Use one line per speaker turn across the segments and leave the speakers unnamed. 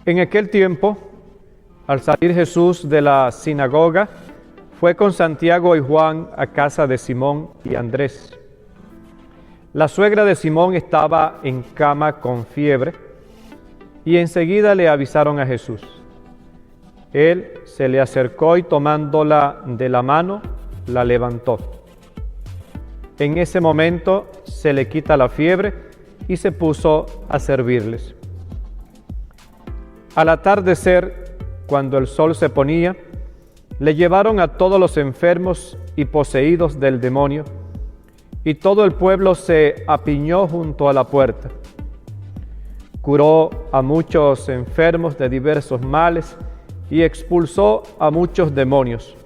En aquel tiempo, al salir Jesús de la sinagoga, fue con Santiago y Juan a casa de Simón y Andrés. La suegra de Simón estaba en cama con fiebre y enseguida le avisaron a Jesús. Él se le acercó y tomándola de la mano, la levantó. En ese momento se le quita la fiebre y se puso a servirles. Al atardecer, cuando el sol se ponía, le llevaron a todos los enfermos y poseídos del demonio, y todo el pueblo se apiñó junto a la puerta. Curó a muchos enfermos de diversos males y expulsó a muchos demonios.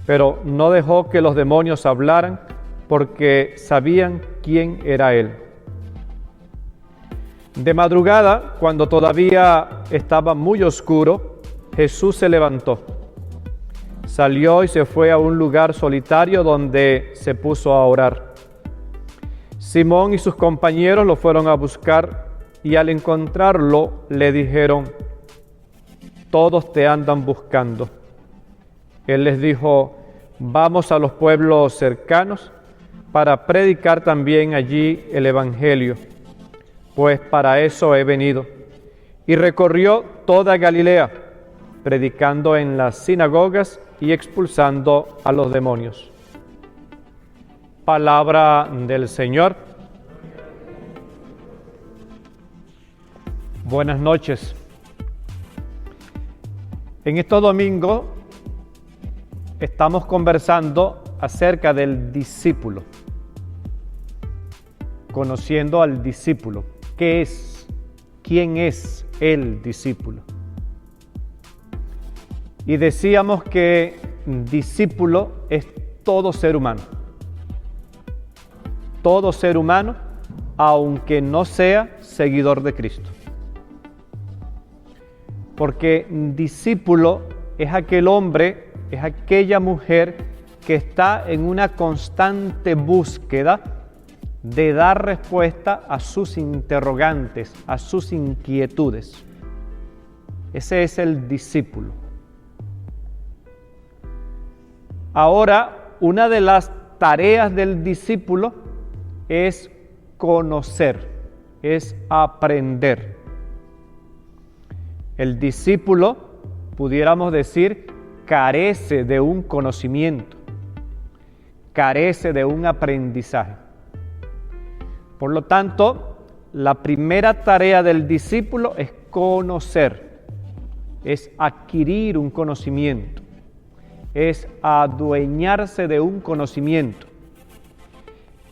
Pero no dejó que los demonios hablaran, porque sabían quién era él. De madrugada, cuando todavía estaba muy oscuro, Jesús se levantó. Salió y se fue a un lugar solitario donde se puso a orar. Simón y sus compañeros lo fueron a buscar y al encontrarlo le dijeron: «Todos te andan buscando». Él les dijo: «Vamos a los pueblos cercanos para predicar también allí el evangelio, pues para eso he venido». Y recorrió toda Galilea, predicando en las sinagogas y expulsando a los demonios. Palabra del Señor. Buenas noches. En este domingo estamos conversando acerca del discípulo, conociendo al discípulo. ¿Qué es? ¿Quién es el discípulo? Y decíamos que discípulo es todo ser humano. Todo ser humano, aunque no sea seguidor de Cristo. Porque discípulo es aquel hombre, es aquella mujer que está en una constante búsqueda de dar respuesta a sus interrogantes, a sus inquietudes. Ese es el discípulo. Ahora, una de las tareas del discípulo es conocer, es aprender. El discípulo, pudiéramos decir, carece de un conocimiento, carece de un aprendizaje. Por lo tanto, la primera tarea del discípulo es conocer, es adquirir un conocimiento, es adueñarse de un conocimiento.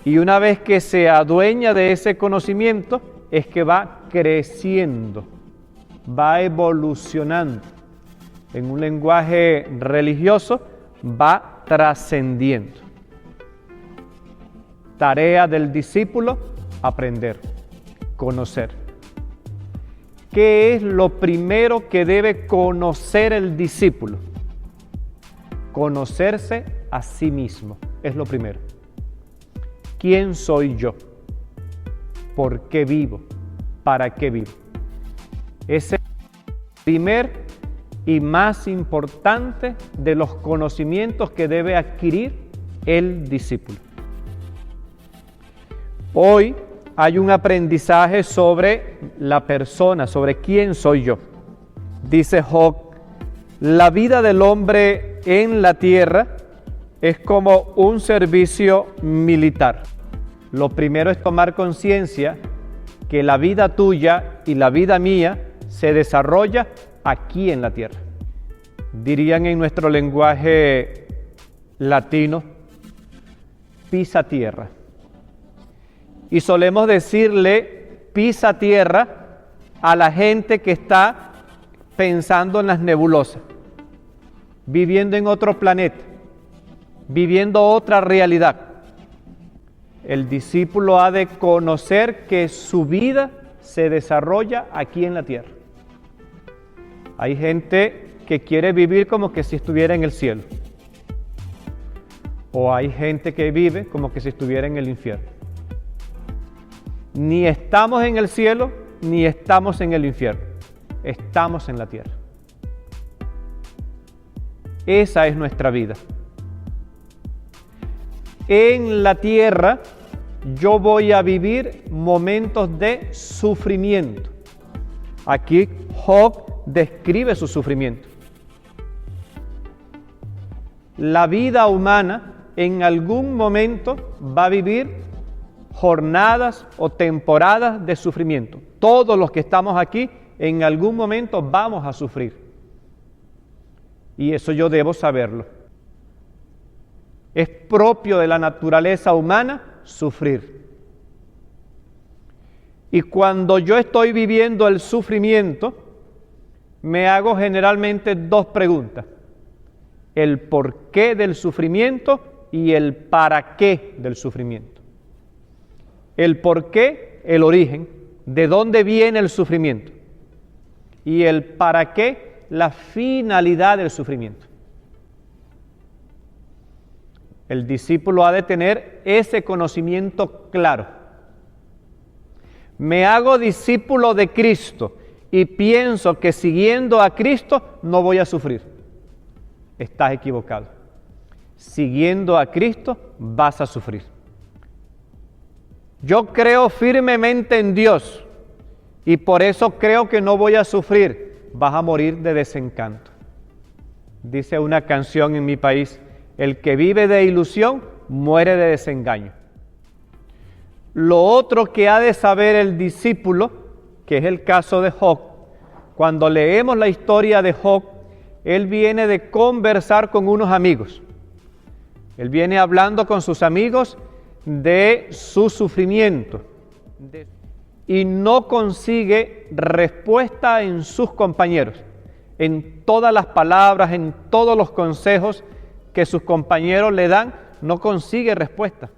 Y una vez que se adueña de ese conocimiento, es que va creciendo, va evolucionando. En un lenguaje religioso, va trascendiendo. Tarea del discípulo: aprender, conocer. ¿Qué es lo primero que debe conocer el discípulo? Conocerse a sí mismo, es lo primero. ¿Quién soy yo? ¿Por qué vivo? ¿Para qué vivo? Ese es el primer y más importante de los conocimientos que debe adquirir el discípulo. Hoy hay un aprendizaje sobre la persona, sobre quién soy yo. Dice Job: la vida del hombre en la tierra es como un servicio militar. Lo primero es tomar conciencia que la vida tuya y la vida mía se desarrolla aquí en la tierra. Dirían en nuestro lenguaje latino: pisa tierra. Y solemos decirle pisa tierra a la gente que está pensando en las nebulosas, viviendo en otro planeta, viviendo otra realidad. El discípulo ha de conocer que su vida se desarrolla aquí en la tierra. Hay gente que quiere vivir como que si estuviera en el cielo. O hay gente que vive como que si estuviera en el infierno. Ni estamos en el cielo, ni estamos en el infierno. estamos en la tierra. Esa es nuestra vida. En la tierra yo voy a vivir momentos de sufrimiento. Aquí Job describe su sufrimiento. La vida humana en algún momento va a vivir jornadas o temporadas de sufrimiento. Todos los que estamos aquí en algún momento vamos a sufrir. Y eso yo debo saberlo. Es propio de la naturaleza humana sufrir. Y cuando yo estoy viviendo el sufrimiento, me hago generalmente dos preguntas: el porqué del sufrimiento y el para qué del sufrimiento. El porqué, el origen, de dónde viene el sufrimiento, y el para qué, la finalidad del sufrimiento. El discípulo ha de tener ese conocimiento claro. Me hago discípulo de Cristo y pienso que siguiendo a Cristo no voy a sufrir. Estás equivocado. Siguiendo a Cristo vas a sufrir. Yo creo firmemente en Dios y por eso creo que no voy a sufrir. Vas a morir de desencanto. Dice una canción en mi país: el que vive de ilusión muere de desengaño. Lo otro que ha de saber el discípulo, que es el caso de Job, cuando leemos la historia de Job, él viene de conversar con unos amigos. Él viene hablando con sus amigos de su sufrimiento y no consigue respuesta en sus compañeros, en todas las palabras, en todos los consejos que sus compañeros le dan, no consigue respuesta.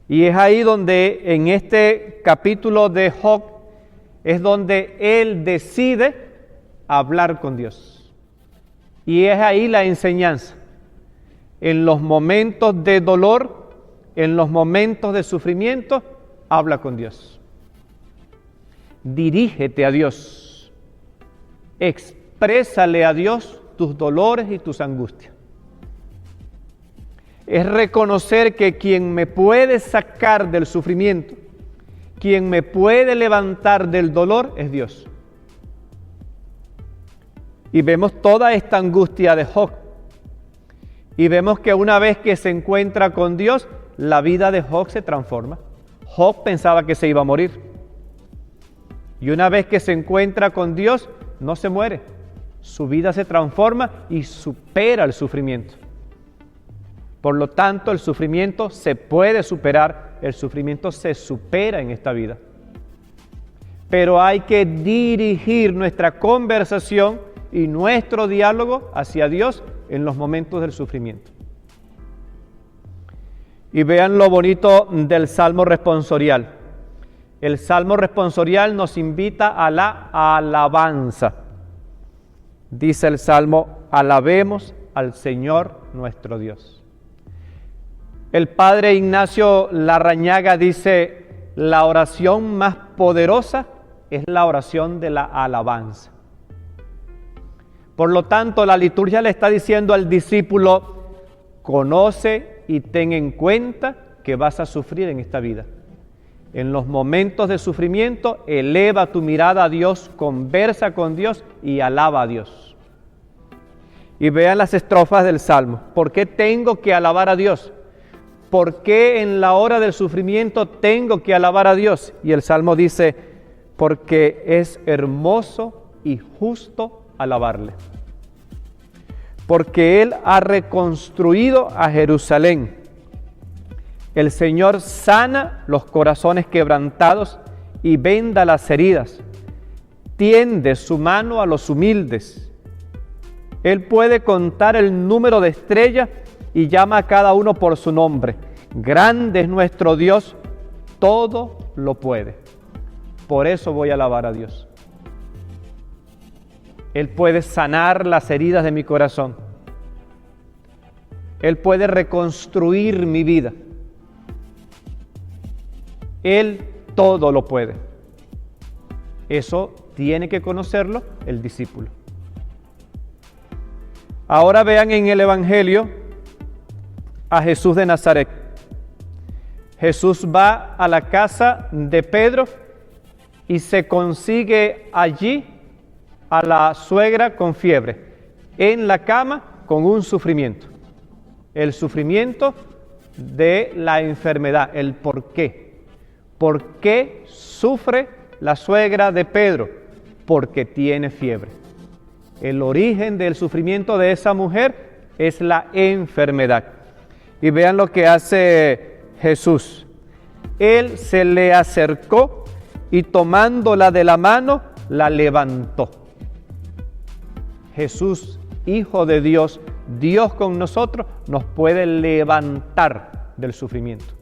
Y es ahí donde en este capítulo de Job es donde él decide hablar con Dios. Y es ahí la enseñanza. En los momentos de dolor, en los momentos de sufrimiento, habla con Dios. Dirígete a Dios. Exprésale a Dios tus dolores y tus angustias. Es reconocer que quien me puede sacar del sufrimiento, quien me puede levantar del dolor, es Dios. Y vemos toda esta angustia de Job. Y vemos que una vez que se encuentra con Dios, la vida de Job se transforma. Job pensaba que se iba a morir. Y una vez que se encuentra con Dios, no se muere. Su vida se transforma y supera el sufrimiento. Por lo tanto, el sufrimiento se puede superar, el sufrimiento se supera en esta vida. Pero hay que dirigir nuestra conversación y nuestro diálogo hacia Dios en los momentos del sufrimiento. Y vean lo bonito del Salmo responsorial. El Salmo responsorial nos invita a la alabanza. Dice el Salmo: alabemos al Señor nuestro Dios. El padre Ignacio Larrañaga dice: la oración más poderosa es la oración de la alabanza. Por lo tanto, la liturgia le está diciendo al discípulo: conoce y ten en cuenta que vas a sufrir en esta vida. En los momentos de sufrimiento, eleva tu mirada a Dios, conversa con Dios y alaba a Dios. Y vean las estrofas del Salmo. ¿Por qué tengo que alabar a Dios? ¿Por qué en la hora del sufrimiento tengo que alabar a Dios? Y el Salmo dice: porque es hermoso y justo alabarle. Porque Él ha reconstruido a Jerusalén. El Señor sana los corazones quebrantados y venda las heridas. Tiende su mano a los humildes. Él puede contar el número de estrellas y llama a cada uno por su nombre. Grande es nuestro Dios, todo lo puede. Por eso voy a alabar a Dios. Él puede sanar las heridas de mi corazón. Él puede reconstruir mi vida. Él todo lo puede. Eso tiene que conocerlo el discípulo. Ahora vean en el Evangelio a Jesús de Nazaret. Jesús va a la casa de Pedro y se consigue allí a la suegra con fiebre, en la cama con un sufrimiento. El sufrimiento de la enfermedad, el por qué. ¿Por qué sufre la suegra de Pedro? Porque tiene fiebre. El origen del sufrimiento de esa mujer es la enfermedad. Y vean lo que hace Jesús. Él se le acercó y tomándola de la mano, la levantó. Jesús, Hijo de Dios, Dios con nosotros, nos puede levantar del sufrimiento.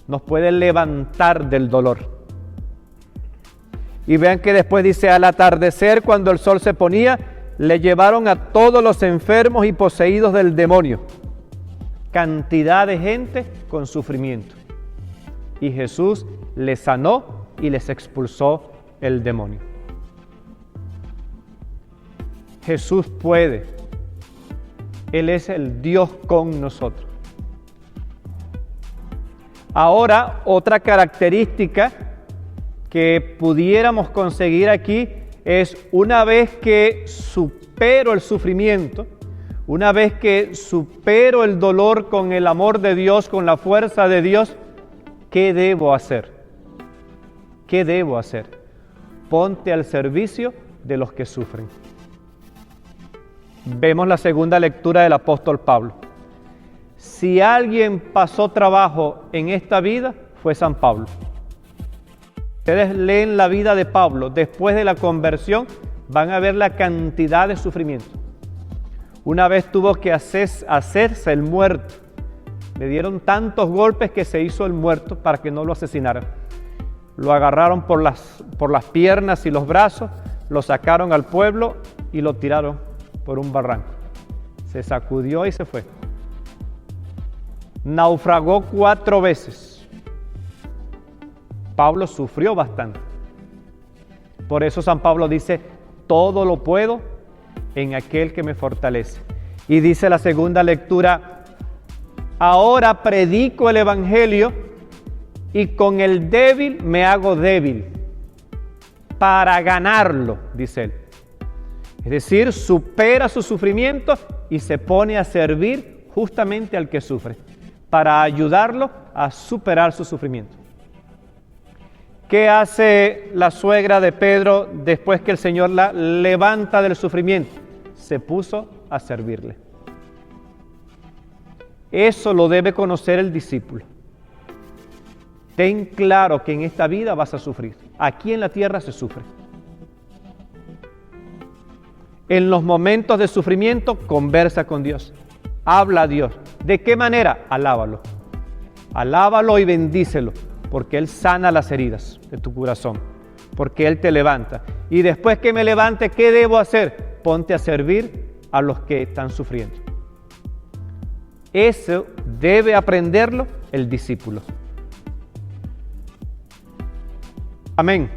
Nos puede levantar del dolor. Y vean que después dice, al atardecer, cuando el sol se ponía, le llevaron a todos los enfermos y poseídos del demonio. Cantidad de gente con sufrimiento. Y Jesús les sanó y les expulsó el demonio. Jesús puede. Él es el Dios con nosotros. Ahora, otra característica que pudiéramos conseguir aquí es, una vez que supero el sufrimiento, una vez que supero el dolor con el amor de Dios, con la fuerza de Dios, ¿qué debo hacer? ¿Qué debo hacer? Ponte al servicio de los que sufren. Vemos la segunda lectura del apóstol Pablo. Si alguien pasó trabajo en esta vida, fue San Pablo. Ustedes leen la vida de Pablo, después de la conversión, van a ver la cantidad de sufrimiento. Una vez tuvo que hacerse el muerto. Le dieron tantos golpes que se hizo el muerto para que no lo asesinaran. Lo agarraron por las piernas y los brazos, lo sacaron al pueblo y lo tiraron por un barranco. Se sacudió y se fue. Naufragó 4 veces. Pablo sufrió bastante. Por eso San Pablo dice, todo lo puedo en aquel que me fortalece. Y dice la segunda lectura, ahora predico el Evangelio y con el débil me hago débil para ganarlo, dice él. Es decir, supera su sufrimiento y se pone a servir justamente al que sufre, para ayudarlo a superar su sufrimiento. ¿Qué hace la suegra de Pedro después que el Señor la levanta del sufrimiento? Se puso a servirle. Eso lo debe conocer el discípulo. Ten claro que en esta vida vas a sufrir. Aquí en la tierra se sufre. En los momentos de sufrimiento, conversa con Dios. Habla a Dios. ¿De qué manera? Alábalo. Alábalo y bendícelo, porque Él sana las heridas de tu corazón, porque Él te levanta. Y después que me levante, ¿qué debo hacer? Ponte a servir a los que están sufriendo. Eso debe aprenderlo el discípulo. Amén.